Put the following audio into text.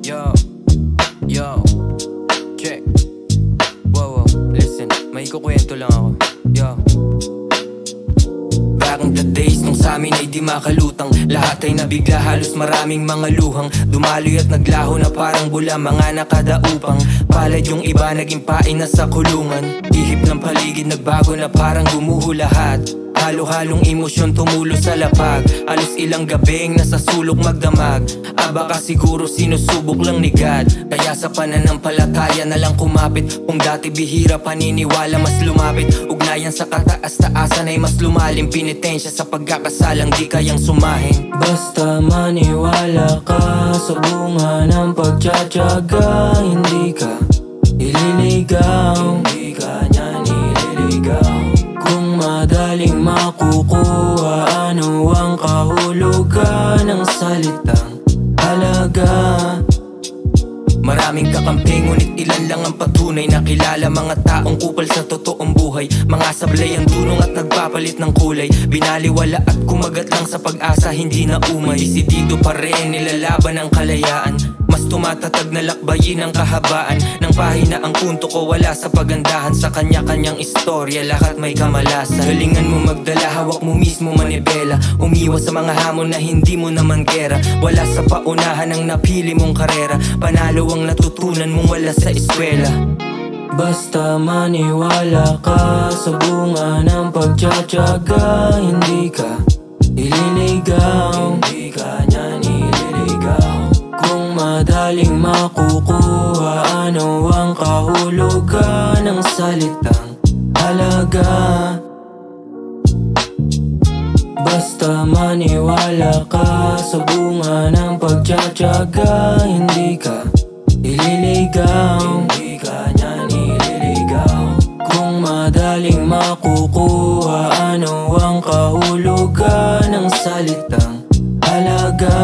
Yo, yo, check. Wow, listen, may ikukwento lang ako. Yo. Back in the days nung sa'min ay di makalutang, lahat ay nabigla, halos maraming mga luhang dumaloy at naglaho na parang bula, mga nakadaupang palad yung iba naging pain na sa kulungan. Ihip ng paligid nagbago na parang gumuho lahat, halo-halong emosyon tumulo sa lapag. Alos ilang gabing nasa sulok magdamag, baka siguro sinusubok lang ni God. Kaya sa pananampalataya na lang kumapit, kung dati bihira paniniwala mas lumapit. Ugnayan sa kataas-taasan ay mas lumalim, pinitensya sa pagkakasalang di kayang sumahin. Basta maniwala ka sa bunga ng pagtsatsaga, hindi ka ililigaw, hindi ka niyan ililigaw. Kung madaling makukuha, ano ang kahulugan ng salitang halaga? Maraming kakampi, ngunit ilan lang ang patunay na kilala. Mga taong kupal sa totoong buhay, mga sablay ang dunong at nagpapalit ng kulay. Binaliwala at kumagat lang sa pag-asa, hindi na umay. Desidido pa rin, nilalaban ang kalayaan. Mas tumatatag na lakbayin ang kahabaan ng pahina. Ang punto ko wala sa pagandahan, sa kanya-kanyang istorya lahat may kamalasan. Galingan mo magdala, hawak mo mismo manibela. Umiwas sa mga hamon na hindi mo naman gera. Wala sa paunahan ang napili mong karera, panalo ang natutunan mong wala sa eskwela. Basta maniwala ka sa bunga ng pagtsatsaga, hindi ka ililigaw, hindi ka niyan ililigaw. Kung madaling makukuha, ano ang kahulugan ng salitang halaga? Basta maniwala ka sa bunga ng pagtsatsaga, hindi ka ililigaw, hindi ka niyan ililigaw. Kung madaling makukuha, ano ang kahulugan ng salitang halaga?